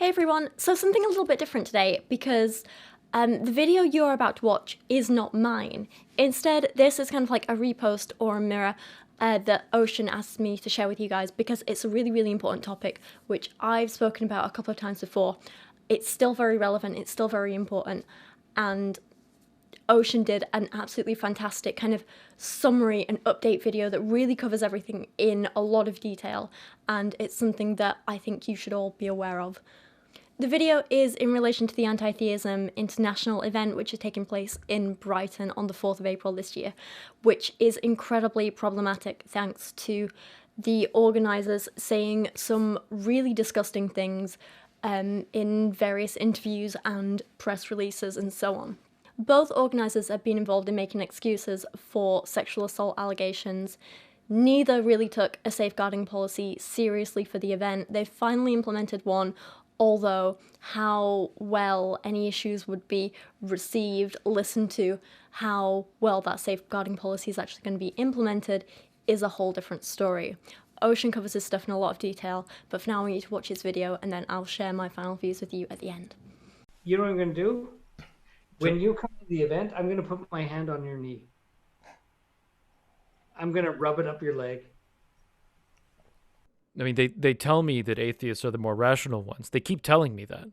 Hey everyone, so something a little bit different today because the video you're about to watch is not mine. Instead, this is kind of like a repost or a mirror that Ocean asked me to share with you guys because it's a really, really important topic which I've spoken about a couple of times before. It's still very relevant, it's still very important, and Ocean did an absolutely fantastic kind of summary and update video that really covers everything in a lot of detail, and it's something that I think you should all be aware of. The video is in relation to the Anti-Theism international event which is taking place in Brighton on the 4th of April this year, which is incredibly problematic thanks to the organisers saying some really disgusting things in various interviews and press releases and so on. Both organisers have been involved in making excuses for sexual assault allegations. Neither really took a safeguarding policy seriously for the event. They finally implemented one, although how well any issues would be received, listened to, how well that safeguarding policy is actually going to be implemented is a whole different story. Ocean covers this stuff in a lot of detail, but for now I want you to watch his video and then I'll share my final views with you at the end. You know what I'm going to do? When you come to the event, I'm going to put my hand on your knee. I'm going to rub it up your leg. I mean, they tell me that atheists are the more rational ones. They keep telling me that.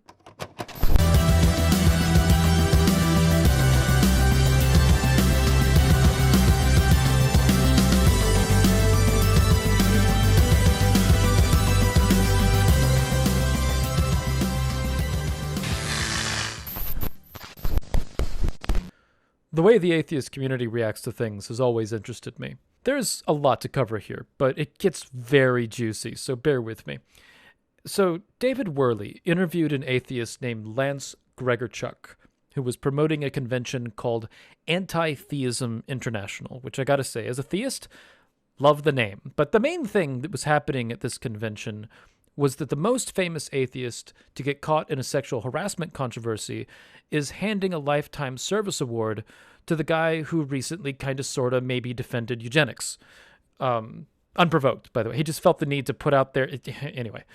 The way the atheist community reacts to things has always interested me. There's a lot to cover here, but it gets very juicy, so bear with me. So, David Worley interviewed an atheist named Lance Gregorchuk, who was promoting a convention called Anti-Theism International, which I gotta say, as a theist, love the name. But the main thing that was happening at this convention was that the most famous atheist to get caught in a sexual harassment controversy is handing a lifetime service award to the guy who recently kind of sort of maybe defended eugenics. Unprovoked, by the way. He just felt the need to put out there... Anyway.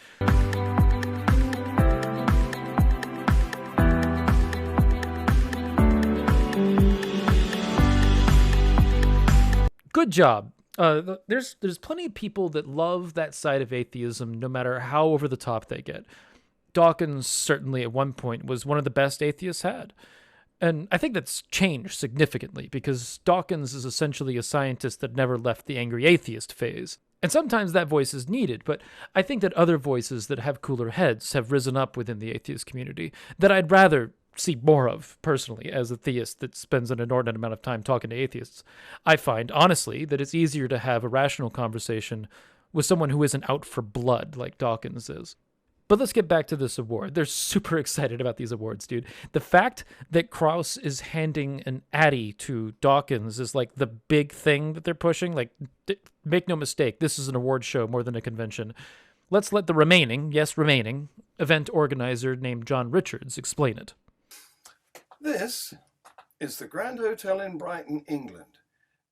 Good job. There's plenty of people that love that side of atheism, no matter how over the top they get. Dawkins certainly at one point was one of the best atheists had. And I think that's changed significantly because Dawkins is essentially a scientist that never left the angry atheist phase. And sometimes that voice is needed, but I think that other voices that have cooler heads have risen up within the atheist community that I'd rather see more of, personally, as a theist that spends an inordinate amount of time talking to atheists. I find, honestly, that it's easier to have a rational conversation with someone who isn't out for blood like Dawkins is. But let's get back to this award. They're super excited about these awards, dude. The fact that Krauss is handing an Addy to Dawkins is like the big thing that they're pushing. Like, make no mistake, this is an award show more than a convention. Let's let the remaining event organizer named John Richards explain it. This is the Grand Hotel in Brighton, England.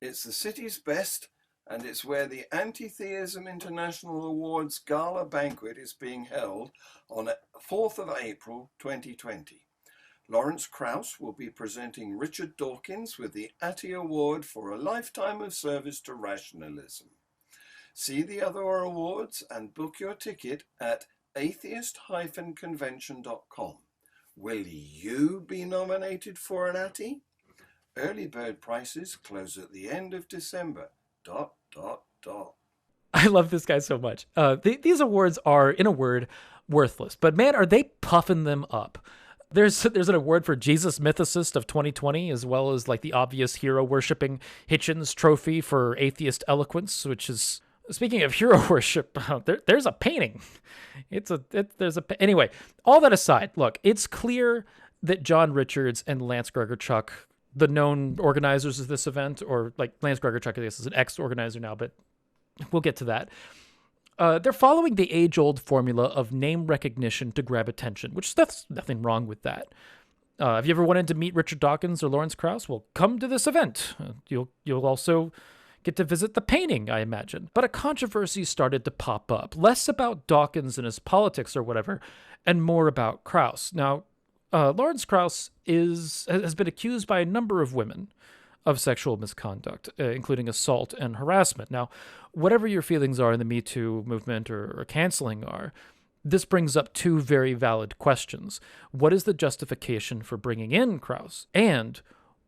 It's the city's best, and it's where the Anti-Theism International Awards Gala Banquet is being held on 4th of April 2020. Lawrence Krauss will be presenting Richard Dawkins with the Atty Award for a lifetime of service to rationalism. See the other awards and book your ticket at atheist-convention.com. Will you be nominated for an Atty? Early bird prices close at the end of December. ... I love this guy so much. These awards are, in a word, worthless. But man, are they puffing them up. There's an award for Jesus Mythicist of 2020, as well as like the obvious hero-worshipping Hitchens Trophy for atheist eloquence, which is... Speaking of hero worship, there's a painting. Anyway, all that aside, look, it's clear that John Richards and Lance Gregorchuk, the known organizers of this event, or like Lance Gregorchuk, I guess, is an ex-organizer now, but we'll get to that. They're following the age-old formula of name recognition to grab attention, which that's nothing wrong with that. Have you ever wanted to meet Richard Dawkins or Lawrence Krauss? Well, come to this event. You'll also get to visit the painting, I imagine. But a controversy started to pop up, less about Dawkins and his politics or whatever, and more about Krauss. Now, Lawrence Krauss has been accused by a number of women of sexual misconduct, including assault and harassment. Now, whatever your feelings are in the Me Too movement or canceling are, this brings up two very valid questions. What is the justification for bringing in Krauss? And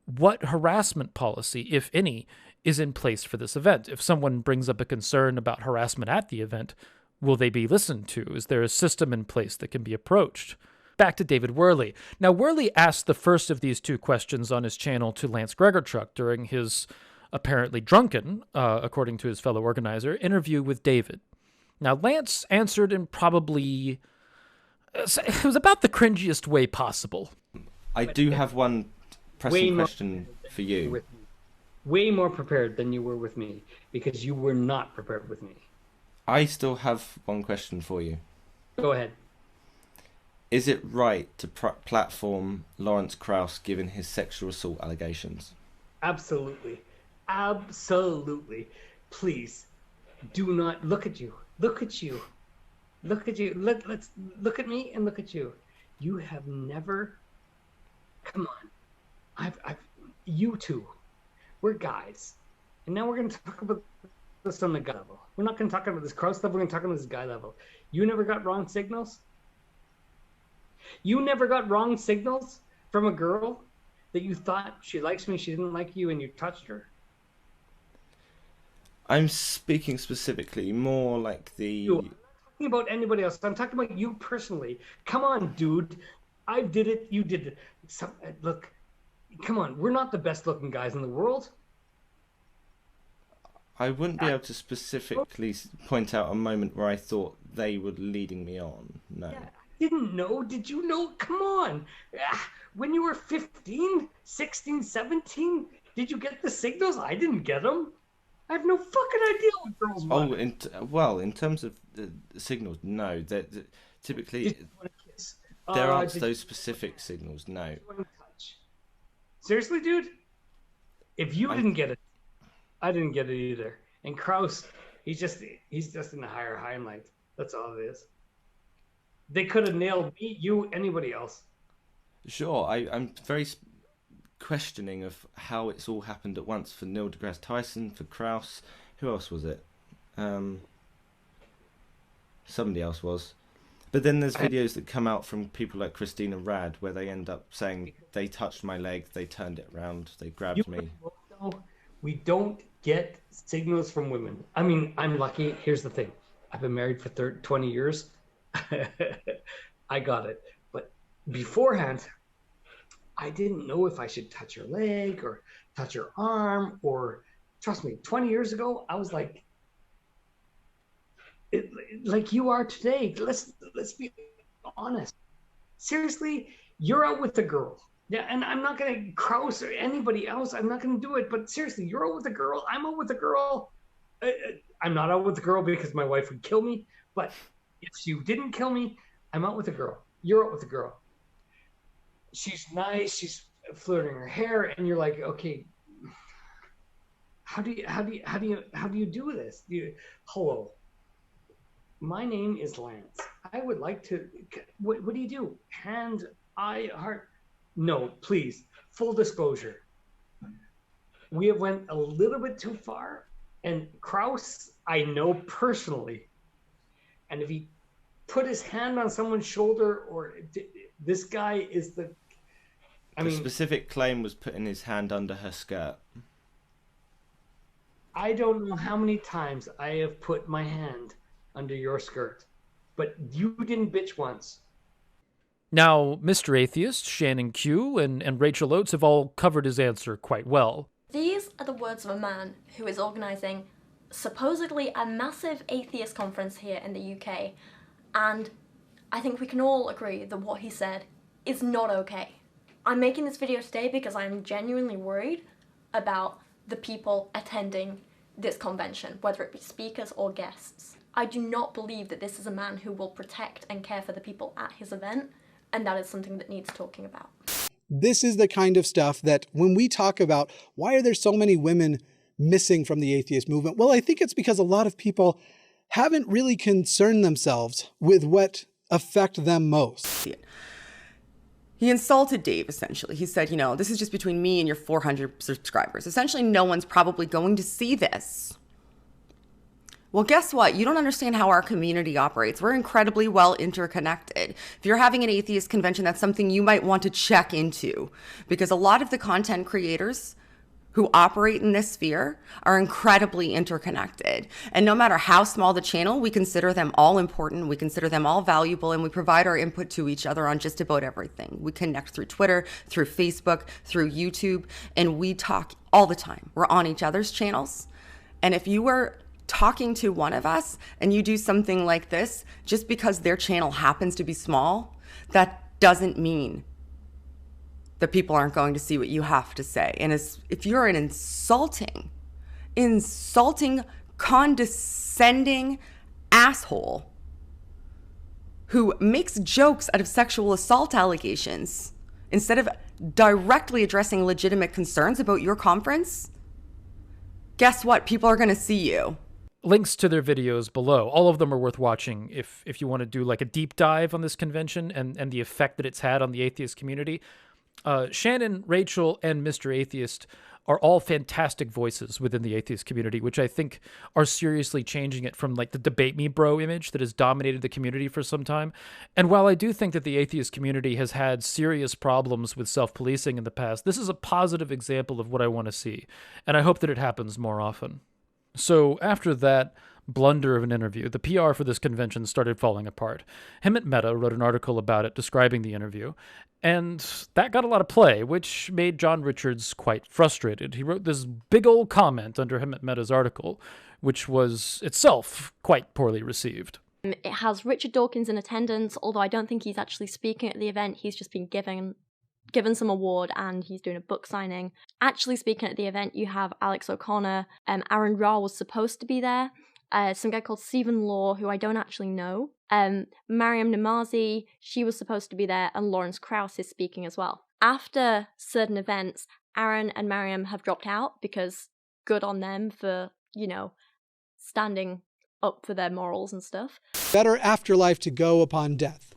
what harassment policy, if any, is in place for this event? If someone brings up a concern about harassment at the event, will they be listened to? Is there a system in place that can be approached? Back to David Worley. Now, Worley asked the first of these two questions on his channel to Lance Gregorchuk during his apparently drunken, according to his fellow organizer, interview with David. Now, Lance answered in probably, it was about the cringiest way possible. I do have one pressing question for you. Way more prepared than you were with me, because you were not prepared with me. I still have one question for you. Go ahead. Is it right to platform Lawrence Krauss given his sexual assault allegations? Absolutely. Absolutely. Please, do not look at you. Look at you. Look at you. Let's look at me and look at you. You have never. Come on. You two. We're guys. And now we're going to talk about this on the guy level. We're not going to talk about this Krauss level. We're going to talk about this guy level. You never got wrong signals? You never got wrong signals from a girl that you thought she likes me, she didn't like you, and you touched her? I'm speaking specifically more like the... I'm not talking about anybody else. I'm talking about you personally. Come on, dude. I did it. You did it. Look, come on. We're not the best looking guys in the world. I wouldn't be able to specifically point out a moment where I thought they were leading me on. No. Yeah. Didn't know. Did you know? Come on. When you were 15, 16, 17, did you get the signals? I didn't get them. I have no fucking idea what girls want. Well, in terms of the signals, no. Typically, there aren't those specific signals, no. Seriously, dude? If you didn't get it, I didn't get it either. And Krauss, he's just in the higher Heinlein. That's all it is. They could have nailed me, you, anybody else. Sure, I'm very questioning of how it's all happened at once for Neil deGrasse Tyson, for Krauss. Who else was it? Somebody else was. But then there's videos that come out from people like Christina Rad where they end up saying they touched my leg, they turned it around, they grabbed me. We don't get signals from women. I mean, I'm lucky. Here's the thing. I've been married for 20 years. I got it. But beforehand, I didn't know if I should touch her leg or touch her arm, or trust me, 20 years ago, I was like you are today. Let's be honest. Seriously, you're out with the girl. Yeah, and I'm not going to Krauss or anybody else. I'm not going to do it. But seriously, you're out with a girl. I'm out with a girl. I'm not out with the girl because my wife would kill me. But if she didn't kill me, I'm out with a girl. You're out with a girl. She's nice. She's flirting her hair, and you're like, okay, how do you do this? Hello, my name is Lance. I would like to. What do you do? Hand, eye, heart. No, please. Full disclosure. We have went a little bit too far, and Krauss, I know personally, and if he put his hand on someone's shoulder, or this guy is the specific claim was putting his hand under her skirt. I don't know how many times I have put my hand under your skirt, but you didn't bitch once. Now, Mr. Atheist, Shannon Q, and Rachel Oates have all covered his answer quite well. These are the words of a man who is organising supposedly a massive atheist conference here in the UK, and I think we can all agree that what he said is not okay. I'm making this video today because I'm genuinely worried about the people attending this convention, whether it be speakers or guests. I do not believe that this is a man who will protect and care for the people at his event, and that is something that needs talking about. This is the kind of stuff that when we talk about why are there so many women missing from the atheist movement? Well, I think it's because a lot of people haven't really concerned themselves with what affect them most. He insulted Dave, essentially. He said, this is just between me and your 400 subscribers. Essentially, no one's probably going to see this. Well, guess what? You don't understand how our community operates. We're incredibly well interconnected. If you're having an atheist convention, that's something you might want to check into, because a lot of the content creators who operate in this sphere are incredibly interconnected. And no matter how small the channel, we consider them all important, we consider them all valuable, and we provide our input to each other on just about everything. We connect through Twitter, through Facebook, through YouTube, and we talk all the time. We're on each other's channels. And if you were talking to one of us and you do something like this, just because their channel happens to be small, that doesn't mean that people aren't going to see what you have to say. And if you're an insulting, condescending asshole who makes jokes out of sexual assault allegations instead of directly addressing legitimate concerns about your conference, guess what? People are going to see you. Links to their videos below. All of them are worth watching if you want to do like a deep dive on this convention and the effect that it's had on the atheist community. Shannon, Rachel, and Mr. Atheist are all fantastic voices within the atheist community, which I think are seriously changing it from like the debate me bro image that has dominated the community for some time. And while I do think that the atheist community has had serious problems with self-policing in the past, this is a positive example of what I want to see. And I hope that it happens more often. So after that blunder of an interview, the PR for this convention started falling apart. Him at Meta wrote an article about it describing the interview, and that got a lot of play, which made John Richards quite frustrated. He wrote this big old comment under him at Meta's article, which was itself quite poorly received. It has Richard Dawkins in attendance, although I don't think he's actually speaking at the event. He's just been given some award and he's doing a book signing. Actually speaking at the event, you have Alex O'Connor. Aaron Ra was supposed to be there. Some guy called Stephen Law, who I don't actually know. Mariam Namazi, she was supposed to be there, and Lawrence Krauss is speaking as well. After certain events, Aaron and Mariam have dropped out because good on them for, standing up for their morals and stuff. Better afterlife to go upon death.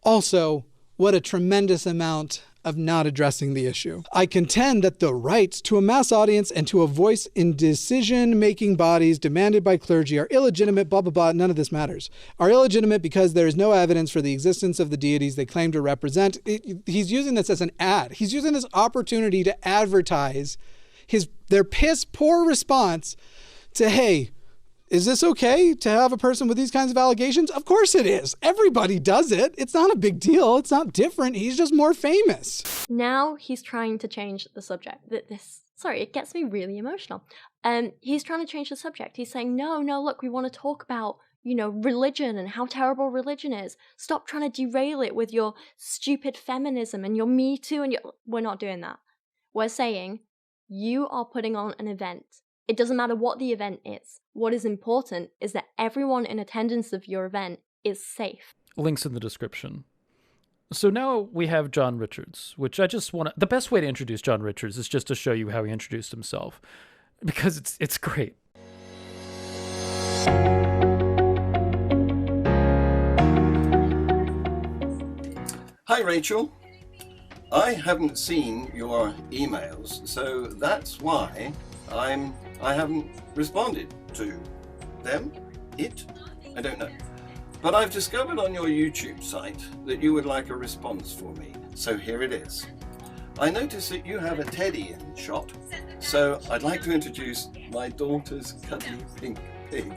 Also, what a tremendous amount of not addressing the issue. I contend that the rights to a mass audience and to a voice in decision-making bodies demanded by clergy are illegitimate, blah, blah, blah, none of this matters. Are illegitimate because there is no evidence for the existence of the deities they claim to represent. He's using this as an ad. He's using this opportunity to advertise their piss-poor response to, hey, is this okay to have a person with these kinds of allegations? Of course it is. Everybody does it. It's not a big deal. It's not different. He's just more famous. Now he's trying to change the subject. Sorry, it gets me really emotional. He's trying to change the subject. He's saying, no, look, we want to talk about, religion and how terrible religion is. Stop trying to derail it with your stupid feminism and your Me Too. We're not doing that. We're saying you are putting on an event. It doesn't matter what the event is. What is important is that everyone in attendance of your event is safe. Links in the description. So now we have John Richards, which I just want to... The best way to introduce John Richards is just to show you how he introduced himself, because it's great. Hi, Rachel. I haven't seen your emails, so that's why I haven't responded to them. I don't know. But I've discovered on your YouTube site that you would like a response for me, so here it is. I notice that you have a teddy in shot, so I'd like to introduce my daughter's cuddly pink pig.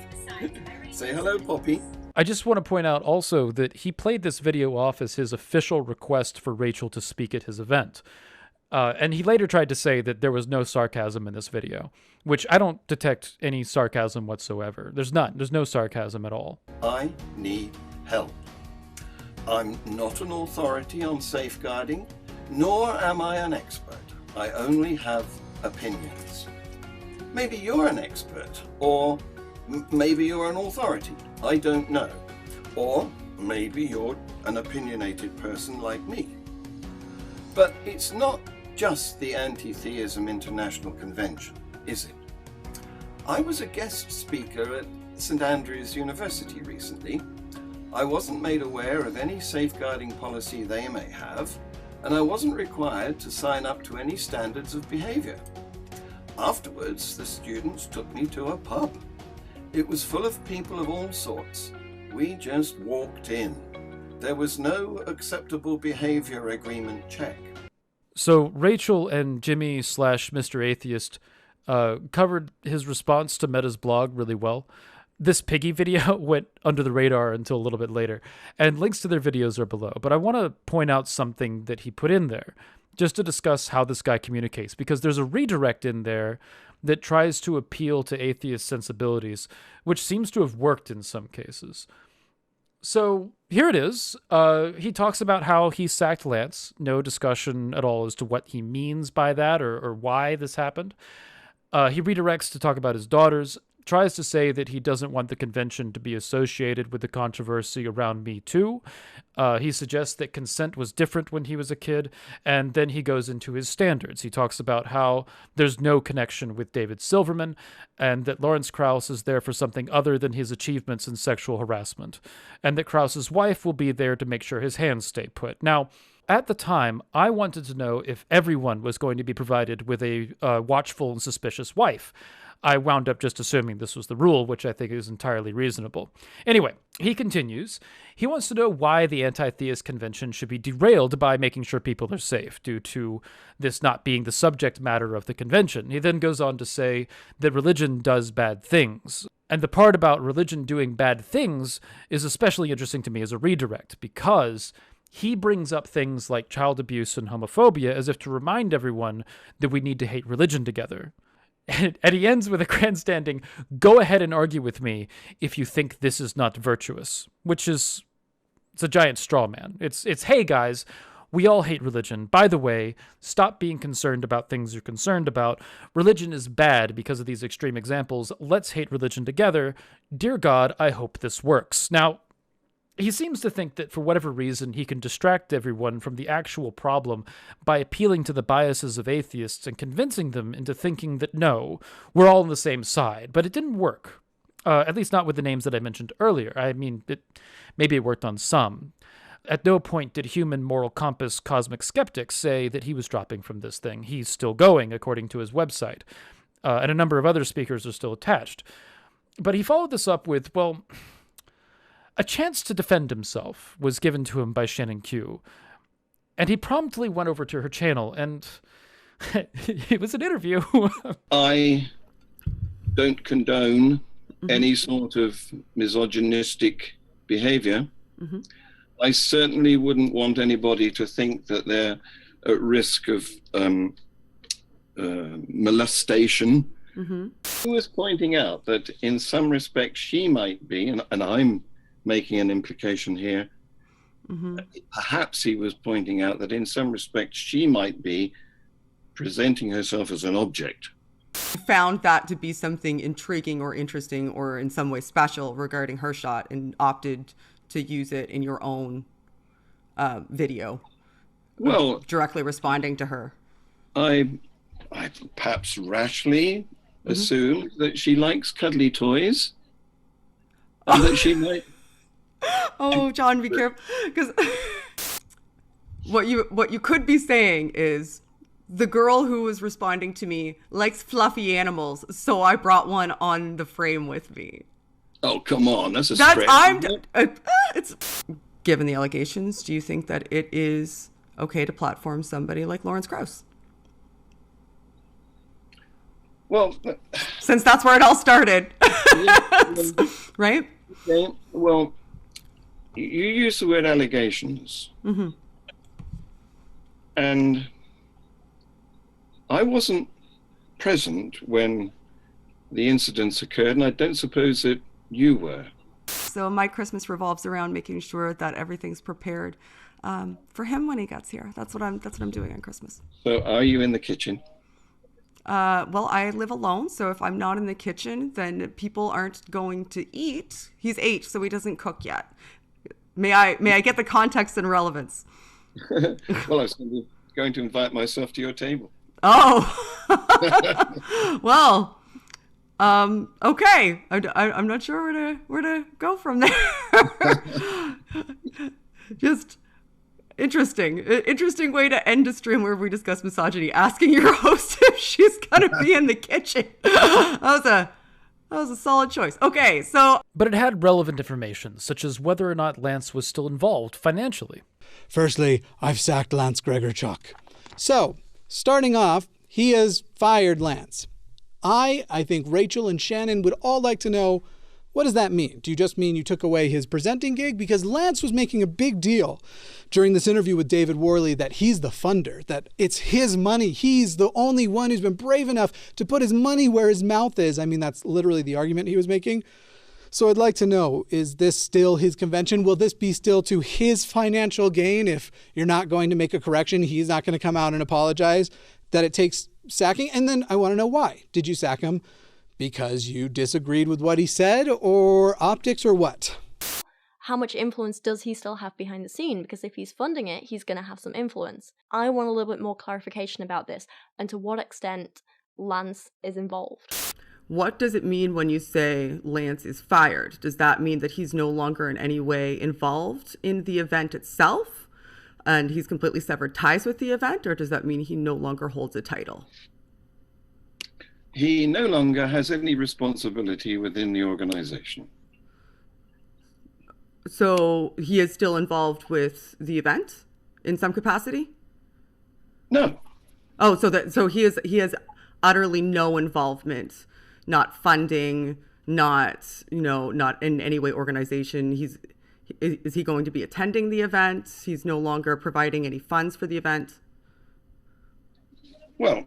Say hello, Poppy. I just want to point out also that he played this video off as his official request for Rachel to speak at his event. And he later tried to say that there was no sarcasm in this video, which I don't detect any sarcasm whatsoever. There's none. There's no sarcasm at all. I need help. I'm not an authority on safeguarding, nor am I an expert. I only have opinions. Maybe you're an expert, or maybe you're an authority. I don't know. Or maybe you're an opinionated person like me. But it's not just the Anti-Theism International Convention, is it? I was a guest speaker at St Andrews University recently. I wasn't made aware of any safeguarding policy they may have, and I wasn't required to sign up to any standards of behaviour. Afterwards, the students took me to a pub. It was full of people of all sorts. We just walked in. There was no acceptable behaviour agreement check. So Rachel and Jimmy / Mr. Atheist covered his response to Meta's blog really well. This piggy video went under the radar until a little bit later, and links to their videos are below. But I want to point out something that he put in there, just to discuss how this guy communicates, because there's a redirect in there that tries to appeal to atheist sensibilities, which seems to have worked in some cases. So here it is. He talks about how he sacked Lance. No discussion at all as to what he means by that or why this happened. He redirects to talk about his daughters, tries to say that he doesn't want the convention to be associated with the controversy around Me Too. He suggests that consent was different when he was a kid, and then he goes into his standards. He talks about how there's no connection with David Silverman, and that Lawrence Krauss is there for something other than his achievements in sexual harassment, and that Krauss's wife will be there to make sure his hands stay put. Now, at the time, I wanted to know if everyone was going to be provided with a watchful and suspicious wife. I wound up just assuming this was the rule, which I think is entirely reasonable. Anyway, he continues. He wants to know why the anti-theist convention should be derailed by making sure people are safe due to this not being the subject matter of the convention. He then goes on to say that religion does bad things. And the part about religion doing bad things is especially interesting to me as a redirect, because he brings up things like child abuse and homophobia as if to remind everyone that we need to hate religion together. And he ends with a grandstanding, go ahead and argue with me if you think this is not virtuous, which is, it's a giant straw man. It's hey guys, we all hate religion. By the way, stop being concerned about things you're concerned about. Religion is bad because of these extreme examples. Let's hate religion together. Dear God, I hope this works. Now, he seems to think that for whatever reason, he can distract everyone from the actual problem by appealing to the biases of atheists and convincing them into thinking that, no, we're all on the same side. But it didn't work, at least not with the names that I mentioned earlier. I mean, maybe it worked on some. At no point did human moral compass Cosmic Skeptic say that he was dropping from this thing. He's still going, according to his website. And a number of other speakers are still attached. But he followed this up with, well, a chance to defend himself was given to him by Shannon Q, and he promptly went over to her channel, and it was an interview. I don't condone any sort of misogynistic behavior. I certainly wouldn't want anybody to think that they're at risk of molestation. He was pointing out that in some respects she might be, and I'm making an implication here. Perhaps he was pointing out that in some respects she might be presenting herself as an object. Found that to be something intriguing or interesting or in some way special regarding her shot and opted to use it in your own video. Well, directly responding to her. I perhaps rashly assumed that she likes cuddly toys and that she might. Oh, John, be careful, because what you could be saying is the girl who was responding to me likes fluffy animals, so I brought one on the frame with me. Oh, come on, that's a stretch. It's given the allegations. Do you think that it is okay to platform somebody like Lawrence Krauss? Well, since that's where it all started, right? Okay, well. You use the word allegations. And I wasn't present when the incidents occurred, and I don't suppose that you were. So my Christmas revolves around making sure that everything's prepared for him when he gets here. That's what I'm doing on Christmas. So are you in the kitchen? Well, I live alone, so if I'm not in the kitchen, then people aren't going to eat. He's 8, so he doesn't cook yet. May I get the context and relevance? Well, I was going to invite myself to your table. Oh, well, Okay. I'm not sure where to go from there. Just interesting way to end a stream where we discuss misogyny, asking your host if she's going to be in the kitchen. That was a solid choice. Okay, so... But it had relevant information, such as whether or not Lance was still involved financially. Firstly, I've sacked Lance Gregorchuk. So, starting off, he has fired Lance. I think Rachel and Shannon would all like to know, what does that mean? Do you just mean you took away his presenting gig? Because Lance was making a big deal during this interview with David Worley that he's the funder, that it's his money. He's the only one who's been brave enough to put his money where his mouth is. I mean, that's literally the argument he was making. So I'd like to know, is this still his convention? Will this be still to his financial gain if you're not going to make a correction? He's not going to come out and apologize that it takes sacking? And then I want to know why. Did you sack him because you disagreed with what he said, or optics, or what? How much influence does he still have behind the scene? Because if he's funding it, he's going to have some influence. I want a little bit more clarification about this and to what extent Lance is involved. What does it mean when you say Lance is fired? Does that mean that he's no longer in any way involved in the event itself and he's completely severed ties with the event, or does that mean he no longer holds a title? He no longer has any responsibility within the organization. So he is still involved with the event in some capacity? No. Oh, so he has utterly no involvement, not funding, not in any way organization. Is he going to be attending the event? He's no longer providing any funds for the event? Well,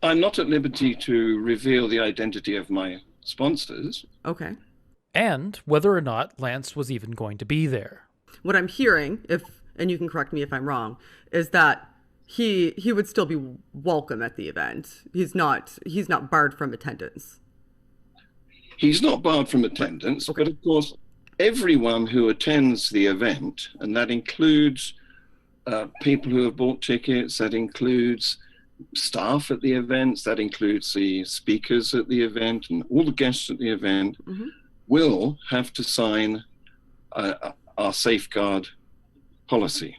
I'm not at liberty to reveal the identity of my sponsors. Okay. And whether or not Lance was even going to be there. What I'm hearing, and you can correct me if I'm wrong, is that he would still be welcome at the event. He's not barred from attendance. He's not barred from attendance, okay. But of course, everyone who attends the event, and that includes people who have bought tickets, that includes staff at the events, that includes the speakers at the event and all the guests at the event, mm-hmm. will have to sign our safeguard policy.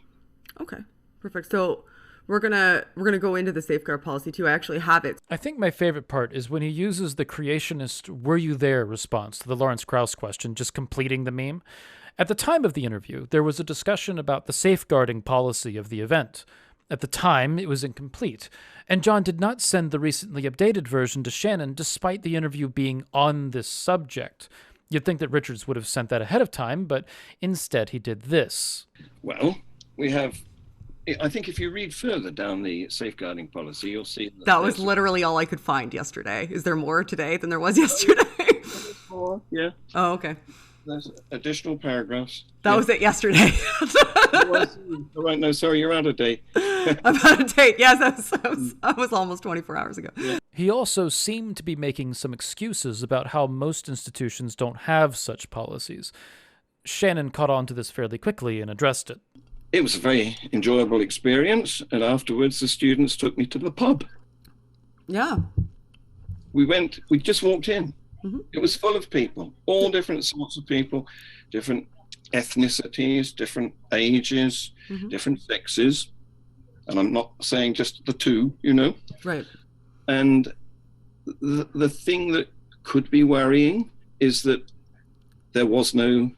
Okay, perfect. So we're gonna go into the safeguard policy too. I actually have it. I think my favorite part is when he uses the creationist "were you there" response to the Lawrence Krauss question, just completing the meme. At the time of the interview, there was a discussion about the safeguarding policy of the event. At the time, it was incomplete, and John did not send the recently updated version to Shannon despite the interview being on this subject. You'd think that Richards would have sent that ahead of time, but instead he did this. Well, I think if you read further down the safeguarding policy, you'll see... That was literally all I could find yesterday. Is there more today than there was yesterday? Yeah. Oh, okay. There's additional paragraphs. That was it yesterday. All right, no, sorry, you're out of date. I'm out of date. Yes, that was almost 24 hours ago. Yeah. He also seemed to be making some excuses about how most institutions don't have such policies. Shannon caught on to this fairly quickly and addressed it. It was a very enjoyable experience, and afterwards the students took me to the pub. Yeah. We just walked in. Mm-hmm. It was full of people, all different sorts of people, different ethnicities, different ages, mm-hmm. different sexes. And I'm not saying just the two, Right. And the thing that could be worrying is that there was no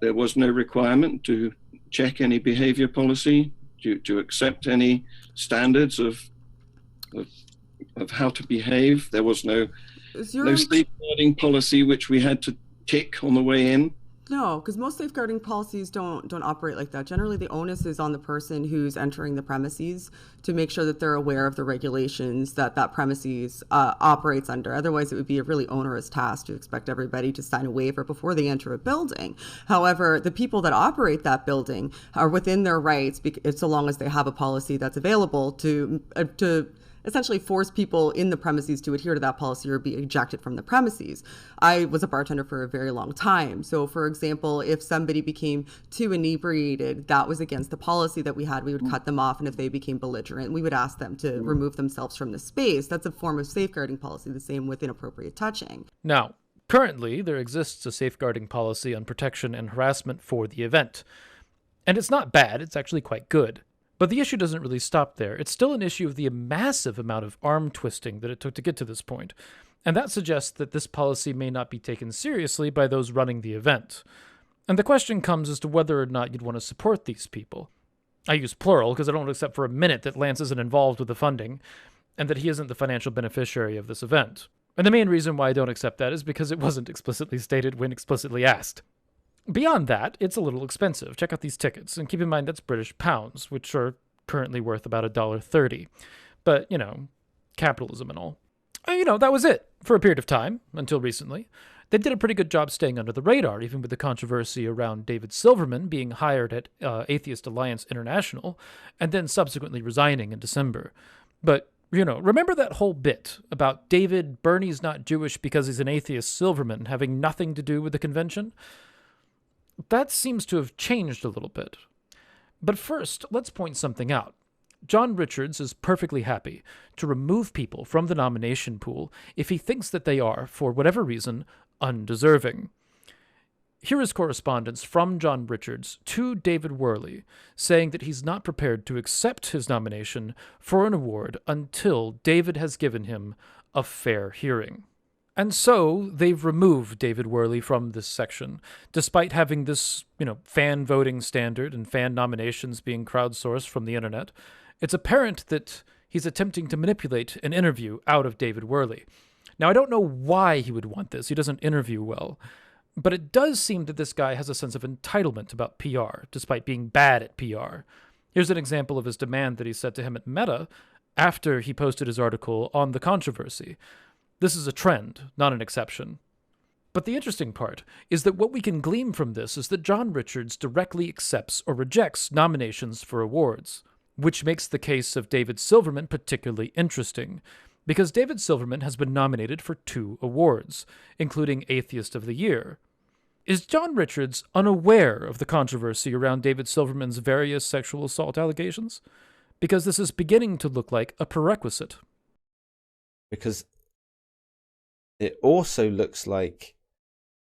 requirement to check any behavior policy, to accept any standards of how to behave. There was no safeguarding policy which we had to tick on the way in. No, because most safeguarding policies don't operate like that. Generally, the onus is on the person who's entering the premises to make sure that they're aware of the regulations that premises operates under. Otherwise, it would be a really onerous task to expect everybody to sign a waiver before they enter a building. However, the people that operate that building are within their rights, so long as they have a policy that's available to essentially force people in the premises to adhere to that policy or be ejected from the premises. I was a bartender for a very long time. So, for example, if somebody became too inebriated, that was against the policy that we had. We would cut them off, and if they became belligerent, we would ask them to remove themselves from the space. That's a form of safeguarding policy, the same with inappropriate touching. Now, currently, there exists a safeguarding policy on protection and harassment for the event. And it's not bad, it's actually quite good. But the issue doesn't really stop there. It's still an issue of the massive amount of arm twisting that it took to get to this point. And that suggests that this policy may not be taken seriously by those running the event. And the question comes as to whether or not you'd want to support these people. I use plural because I don't accept for a minute that Lance isn't involved with the funding, and that he isn't the financial beneficiary of this event. And the main reason why I don't accept that is because it wasn't explicitly stated when explicitly asked. Beyond that, it's a little expensive. Check out these tickets, and keep in mind that's British pounds, which are currently worth about $1.30. But, capitalism and all. That was it for a period of time, until recently. They did a pretty good job staying under the radar, even with the controversy around David Silverman being hired at Atheist Alliance International, and then subsequently resigning in December. But, remember that whole bit about Bernie's not Jewish because he's an atheist Silverman having nothing to do with the convention? That seems to have changed a little bit. But first, let's point something out. John Richards is perfectly happy to remove people from the nomination pool if he thinks that they are, for whatever reason, undeserving. Here is correspondence from John Richards to David Worley, saying that he's not prepared to accept his nomination for an award until David has given him a fair hearing. And so they've removed David Worley from this section, despite having this, fan voting standard and fan nominations being crowdsourced from the internet. It's apparent that he's attempting to manipulate an interview out of David Worley. Now, I don't know why he would want this. He doesn't interview well. But it does seem that this guy has a sense of entitlement about PR, despite being bad at PR. Here's an example of his demand that he said to him at Meta after he posted his article on the controversy. This is a trend, not an exception. But the interesting part is that what we can glean from this is that John Richards directly accepts or rejects nominations for awards, which makes the case of David Silverman particularly interesting, because David Silverman has been nominated for 2 awards, including Atheist of the Year. Is John Richards unaware of the controversy around David Silverman's various sexual assault allegations? Because this is beginning to look like a prerequisite. Because it also looks like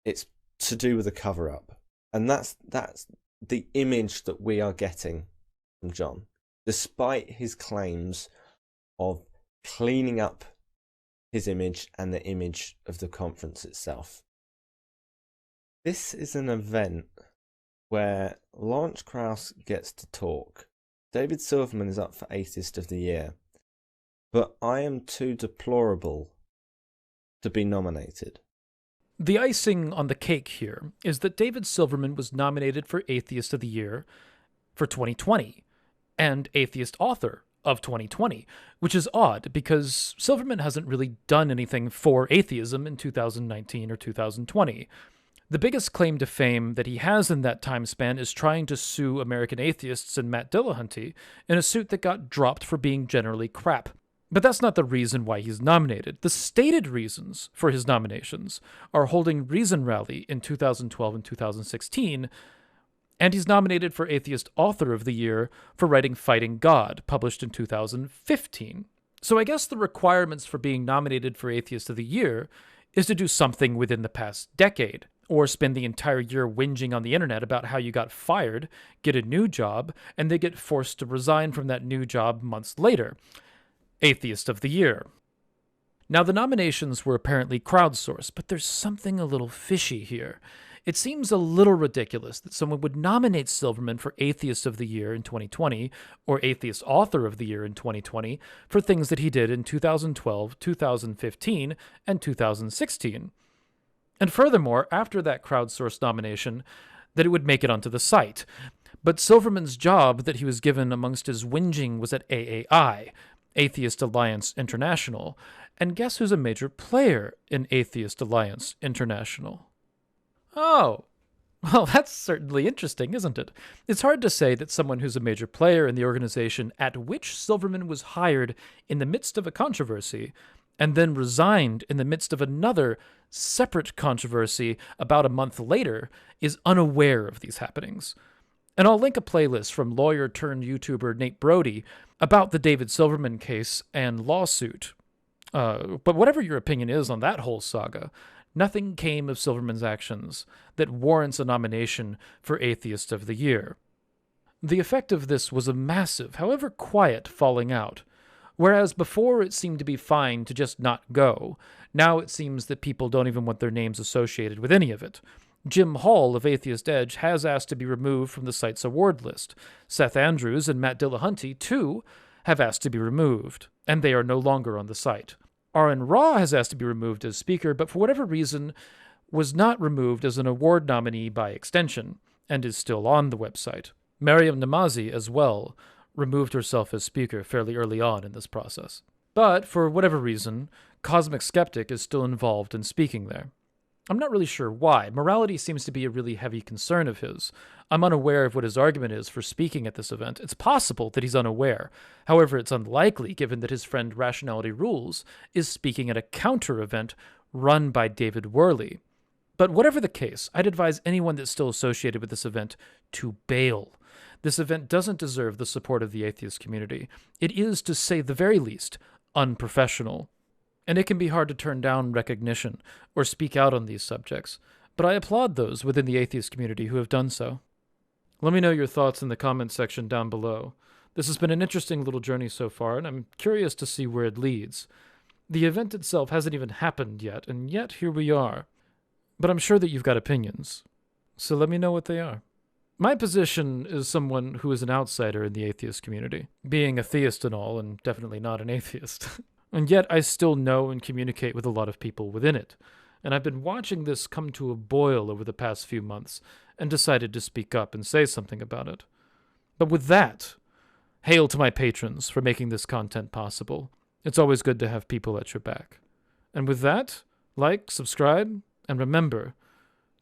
it's to do with a cover-up. And that's the image that we are getting from John, despite his claims of cleaning up his image and the image of the conference itself. This is an event where Lawrence Krauss gets to talk. David Silverman is up for Atheist of the Year, but I am too deplorable to be nominated. The icing on the cake here is that David Silverman was nominated for Atheist of the Year for 2020 and Atheist Author of 2020, which is odd because Silverman hasn't really done anything for atheism in 2019 or 2020. The biggest claim to fame that he has in that time span is trying to sue American Atheists and Matt Dillahunty in a suit that got dropped for being generally crap. But that's not the reason why he's nominated. The stated reasons for his nominations are holding Reason Rally in 2012 and 2016, and he's nominated for Atheist Author of the Year for writing Fighting God, published in 2015. So I guess the requirements for being nominated for Atheist of the Year is to do something within the past decade, or spend the entire year whinging on the internet about how you got fired, get a new job, and then get forced to resign from that new job months later. Atheist of the Year. Now, the nominations were apparently crowdsourced, but there's something a little fishy here. It seems a little ridiculous that someone would nominate Silverman for Atheist of the Year in 2020 or Atheist Author of the Year in 2020 for things that he did in 2012, 2015, and 2016. And furthermore, after that crowdsourced nomination, that it would make it onto the site. But Silverman's job that he was given amongst his whinging was at AAI, Atheist Alliance International. And guess who's a major player in Atheist Alliance International? Oh, Well, that's certainly interesting, isn't it? It's hard to say that someone who's a major player in the organization at which Silverman was hired in the midst of a controversy and then resigned in the midst of another separate controversy about a month later is unaware of these happenings. And I'll link a playlist from lawyer-turned-YouTuber Nate Brody about the David Silverman case and lawsuit. But whatever your opinion is on that whole saga, nothing came of Silverman's actions that warrants a nomination for Atheist of the Year. The effect of this was a massive, however quiet, falling out. Whereas before it seemed to be fine to just not go, now it seems that people don't even want their names associated with any of it. Jim Hall of Atheist Edge has asked to be removed from the site's award list. Seth Andrews and Matt Dillahunty, too, have asked to be removed, and they are no longer on the site. Aaron Raw has asked to be removed as speaker, but for whatever reason was not removed as an award nominee by extension, and is still on the website. Mariam Namazi, as well, removed herself as speaker fairly early on in this process. But, for whatever reason, Cosmic Skeptic is still involved in speaking there. I'm not really sure why. Morality seems to be a really heavy concern of his. I'm unaware of what his argument is for speaking at this event. It's possible that he's unaware. However, it's unlikely given that his friend Rationality Rules is speaking at a counter-event run by David Worley. But whatever the case, I'd advise anyone that's still associated with this event to bail. This event doesn't deserve the support of the atheist community. It is, to say the very least, unprofessional. And it can be hard to turn down recognition or speak out on these subjects, but I applaud those within the atheist community who have done so. Let me know your thoughts in the comments section down below. This has been an interesting little journey so far, and I'm curious to see where it leads. The event itself hasn't even happened yet, and yet here we are. But I'm sure that you've got opinions, so let me know what they are. My position is someone who is an outsider in the atheist community, being a theist and all, and definitely not an atheist. And yet I still know and communicate with a lot of people within it. And I've been watching this come to a boil over the past few months and decided to speak up and say something about it. But with that, hail to my patrons for making this content possible. It's always good to have people at your back. And with that, like, subscribe, and remember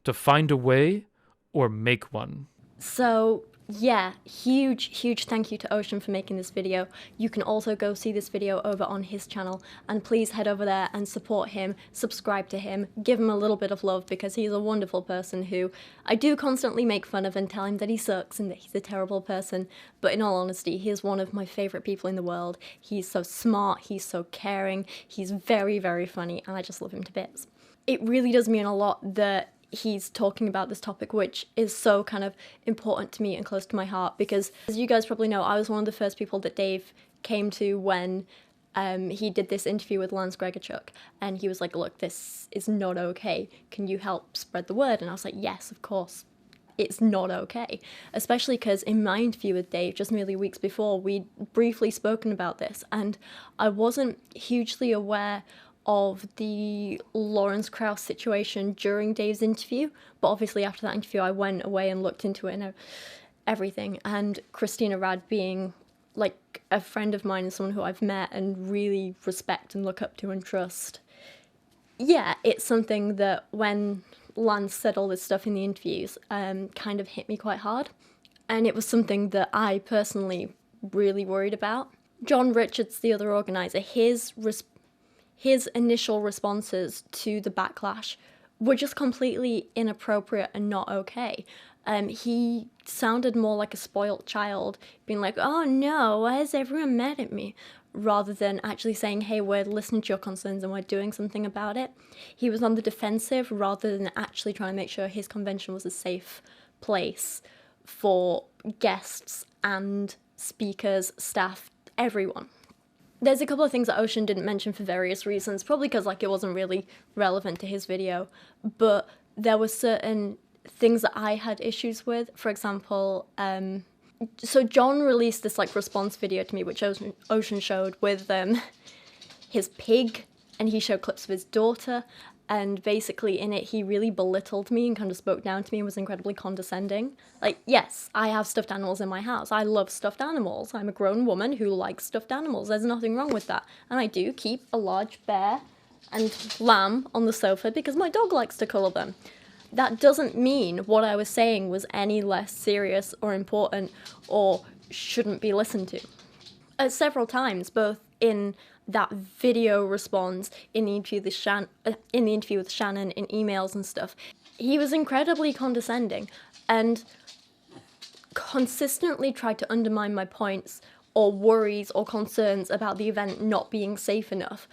to find a way or make one. So, yeah, huge thank you to Ocean for making this video. You can also go see this video over on his channel, and please head over there and support him, subscribe to him, give him a little bit of love, because he's a wonderful person who I do constantly make fun of and tell him that he sucks and that he's a terrible person, but in all honesty, he is one of my favourite people in the world. He's so smart, he's so caring, he's very funny, and I just love him to bits. It really does mean a lot that he's talking about this topic, which is so kind of important to me and close to my heart, because as you guys probably know, I was one of the first people that Dave came to when he did this interview with Lance Gregorchuk, and he was like, look, this is not okay, can you help spread the word? And I was like, yes, of course, it's not okay, especially because in my interview with Dave just merely weeks before, we'd briefly spoken about this, and I wasn't hugely aware of the Lawrence Krauss situation during Dave's interview, but obviously after that interview I went away and looked into it and everything, and Christina Rad being like a friend of mine and someone who I've met and really respect and look up to and trust. Yeah, it's something that when Lance said all this stuff in the interviews kind of hit me quite hard, and it was something that I personally really worried about. John Richards, the other organizer, his initial responses to the backlash were just completely inappropriate and not okay. He sounded more like a spoilt child, being like, oh no, why is everyone mad at me? Rather than actually saying, hey, we're listening to your concerns and we're doing something about it. He was on the defensive rather than actually trying to make sure his convention was a safe place for guests and speakers, staff, everyone. There's a couple of things that Ocean didn't mention for various reasons, probably because like it wasn't really relevant to his video, but there were certain things that I had issues with. For example, so John released this like response video to me, which Ocean showed with his pig, and he showed clips of his daughter, and basically in it he really belittled me and kind of spoke down to me and was incredibly condescending. Like, yes, I have stuffed animals in my house. I love stuffed animals. I'm a grown woman who likes stuffed animals. There's nothing wrong with that. And I do keep a large bear and lamb on the sofa because my dog likes to cuddle them. that doesn't mean what I was saying was any less serious or important or shouldn't be listened to. Several times, both in that video response, in the interview with Shannon, in emails and stuff, he was incredibly condescending and consistently tried to undermine my points or worries or concerns about the event not being safe enough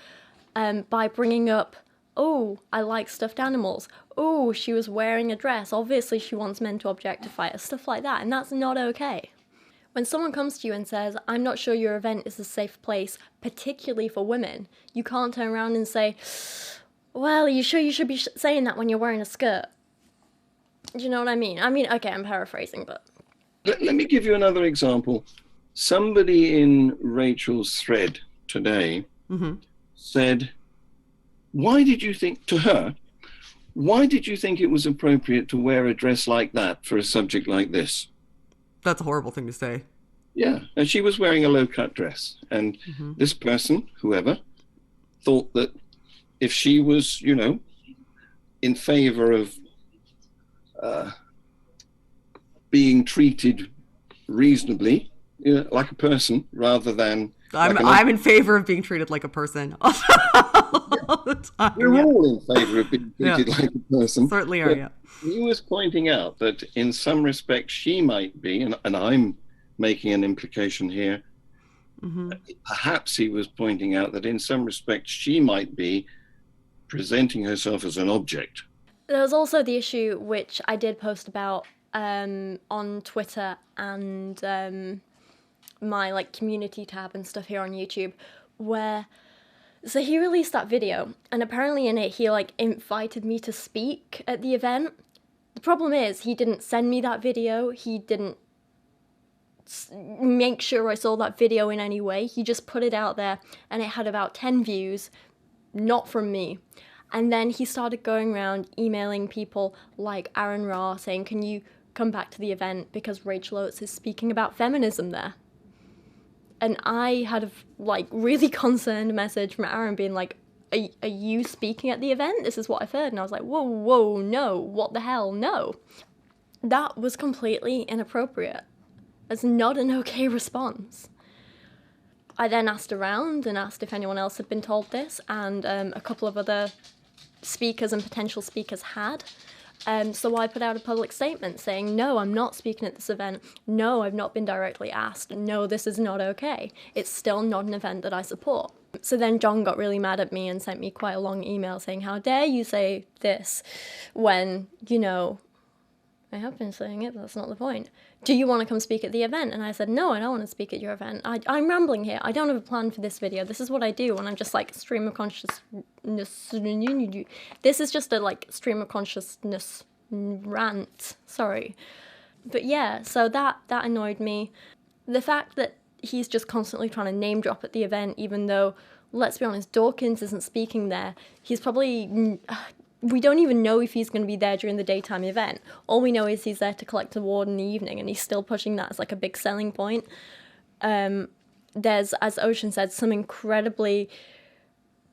by bringing up, oh, I like stuffed animals. Oh, she was wearing a dress. Obviously she wants men to objectify her. Stuff like that. And that's not okay. When someone comes to you and says, I'm not sure your event is a safe place, particularly for women, you can't turn around and say, well, are you sure you should be saying that when you're wearing a skirt? Do you know what I mean? I mean, okay, I'm paraphrasing, but... Let me give you another example. Somebody in Rachel's thread today said, why did you think it was appropriate to wear a dress like that for a subject like this? That's a horrible thing to say. Yeah, and she was wearing a low-cut dress. And this person, whoever, thought that if she was, you know, in favor of being treated reasonably, you know, like a person, rather than... I'm in favor of being treated like a person all the time. We're all in favor of being treated like a person. Certainly are, yeah. He was pointing out that in some respects she might be, and I'm making an implication here, perhaps he was pointing out that in some respects she might be presenting herself as an object. There was also the issue, which I did post about on Twitter and my community tab and stuff here on YouTube, where so he released that video, and apparently in it he invited me to speak at the event. The problem is he didn't send me that video, he didn't make sure I saw that video in any way, he just put it out there and it had about 10 views, not from me. And then he started going around emailing people like Aaron Ra saying, can you come back to the event because Rachel Oates is speaking about feminism there. And I had a really concerned message from Aaron being like, are you speaking at the event? This is what I've heard. And I was like, whoa, no, what the hell, no. That was completely inappropriate. That's not an okay response. I then asked around and asked if anyone else had been told this, and a couple of other speakers and potential speakers had. So I put out a public statement saying, no, I'm not speaking at this event. No, I've not been directly asked. No, this is not okay. It's still not an event that I support. So then John got really mad at me and sent me quite a long email saying, how dare you say this when, you know, I have been saying it, but that's not the point. Do you want to come speak at the event? And I said, no, I don't want to speak at your event. I'm rambling here. I don't have a plan for this video. This is what I do when I'm just stream of consciousness. This is just a stream of consciousness rant. Sorry. But yeah, so that annoyed me. The fact that he's just constantly trying to name drop at the event, even though, let's be honest, Dawkins isn't speaking there. He's probably... We don't even know if he's going to be there during the daytime event. All we know is he's there to collect an award in the evening, and he's still pushing that as a big selling point. There's, as Ocean said, some incredibly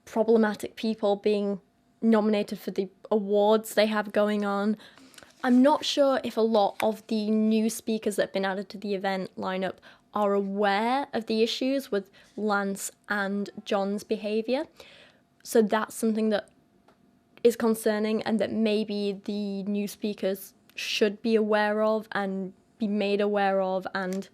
problematic people being nominated for the awards they have going on. I'm not sure if a lot of the new speakers that have been added to the event lineup are aware of the issues with Lance and John's behaviour. So that's something that is concerning, and that maybe the new speakers should be aware of and be made aware of and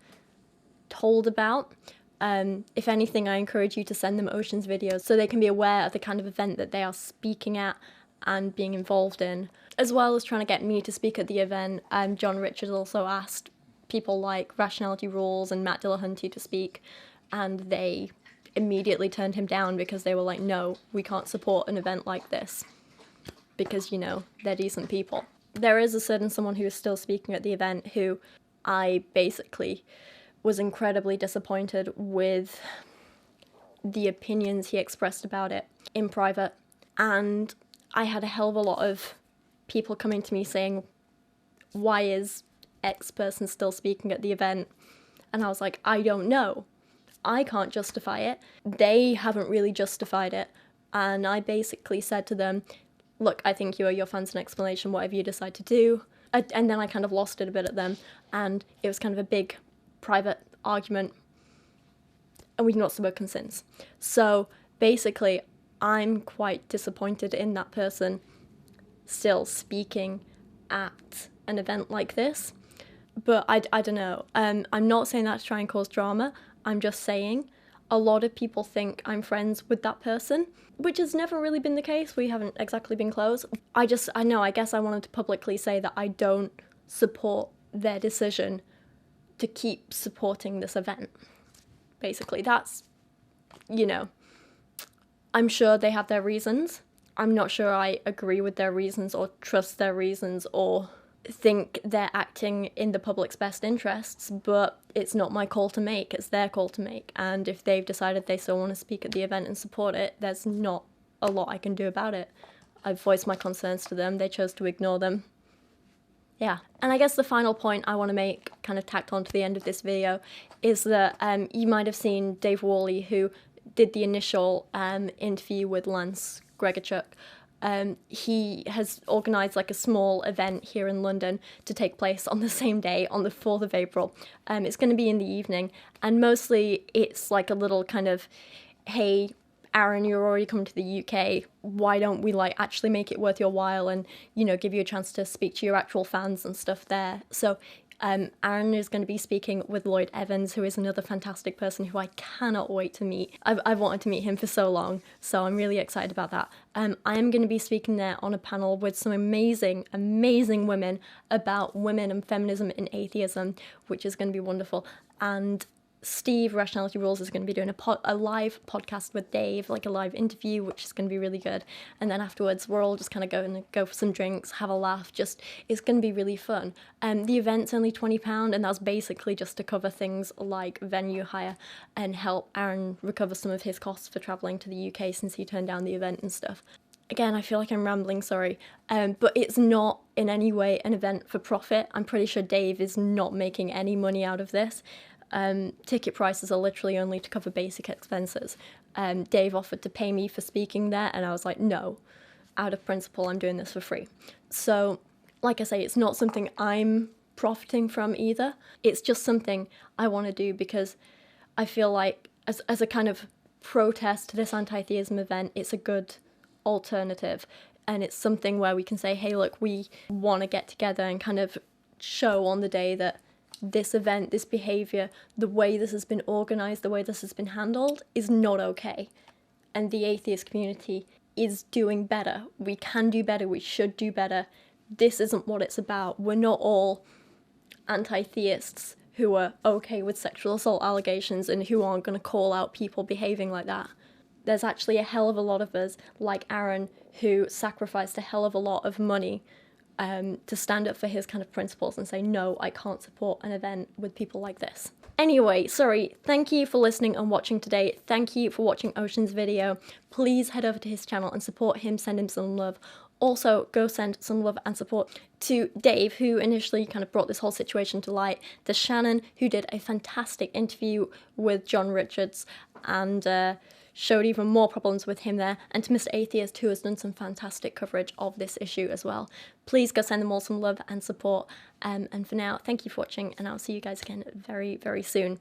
told about. If anything, I encourage you to send them Ocean's videos so they can be aware of the kind of event that they are speaking at and being involved in, as well as trying to get me to speak at the event. John Richards also asked people like Rationality Rules and Matt Dillahunty to speak, and they immediately turned him down because they were like, no, we can't support an event like this. Because, you know, they're decent people. There is a certain someone who is still speaking at the event who I basically was incredibly disappointed with the opinions he expressed about it in private. And I had a hell of a lot of people coming to me saying, why is X person still speaking at the event? And I was like, I don't know. I can't justify it. They haven't really justified it. And I basically said to them, look, I think you owe your fans an explanation, whatever you decide to do. And then I kind of lost it a bit at them, and it was kind of a big private argument, and we've not spoken since. So basically, I'm quite disappointed in that person still speaking at an event like this. But I don't know. I'm not saying that to try and cause drama. I'm just saying a lot of people think I'm friends with that person, which has never really been the case. We haven't exactly been close. I guess I wanted to publicly say that I don't support their decision to keep supporting this event. Basically, that's, I'm sure they have their reasons. I'm not sure I agree with their reasons or trust their reasons or think they're acting in the public's best interests, but it's not my call to make, it's their call to make. And if they've decided they still want to speak at the event and support it, there's not a lot I can do about it. I've voiced my concerns to them, they chose to ignore them. Yeah, and I guess the final point I want to make, kind of tacked on to the end of this video, is that you might have seen Dave Worley, who did the initial interview with Lance Gregorchuk. He has organised like a small event here in London to take place on the same day, on the 4th of April. It's going to be in the evening, and mostly it's like a little kind of, hey, Aaron, you're already coming to the UK, why don't we like actually make it worth your while and, give you a chance to speak to your actual fans and stuff there. So Aaron is going to be speaking with Lloyd Evans, who is another fantastic person who I cannot wait to meet. I've wanted to meet him for so long, so I'm really excited about that. I am going to be speaking there on a panel with some amazing, amazing women about women and feminism in atheism, which is going to be wonderful. And Steve, Rationality Rules, is going to be doing a live podcast with Dave, like a live interview, which is going to be really good. And then afterwards, we're all just kind of going to go for some drinks, have a laugh. It's going to be really fun. The event's only £20, and that's basically just to cover things like venue hire and help Aaron recover some of his costs for travelling to the UK since he turned down the event and stuff. Again, I feel like I'm rambling, sorry. But it's not in any way an event for profit. I'm pretty sure Dave is not making any money out of this. Ticket prices are literally only to cover basic expenses. Dave offered to pay me for speaking there, and I was like, no, out of principle, I'm doing this for free. So, like I say, it's not something I'm profiting from either. It's just something I want to do because I feel like as a kind of protest to this anti-theism event, it's a good alternative. And it's something where we can say, hey, look, we want to get together and kind of show on the day that this event, this behaviour, the way this has been organised, the way this has been handled is not okay. And the atheist community is doing better. We can do better. We should do better. This isn't what it's about. We're not all anti-theists who are okay with sexual assault allegations and who aren't going to call out people behaving like that. There's actually a hell of a lot of us, like Aaron, who sacrificed a hell of a lot of money to stand up for his kind of principles and say, no, I can't support an event with people like this. Anyway, sorry, thank you for listening and watching today. Thank you for watching Ocean's video. Please head over to his channel and support him, send him some love. Also, go send some love and support to Dave, who initially kind of brought this whole situation to light, to Shannon, who did a fantastic interview with John Richards and showed even more problems with him there, and to Mr. Atheist, who has done some fantastic coverage of this issue as well. Please go send them all some love and support. And for now, thank you for watching, and I'll see you guys again very, very soon.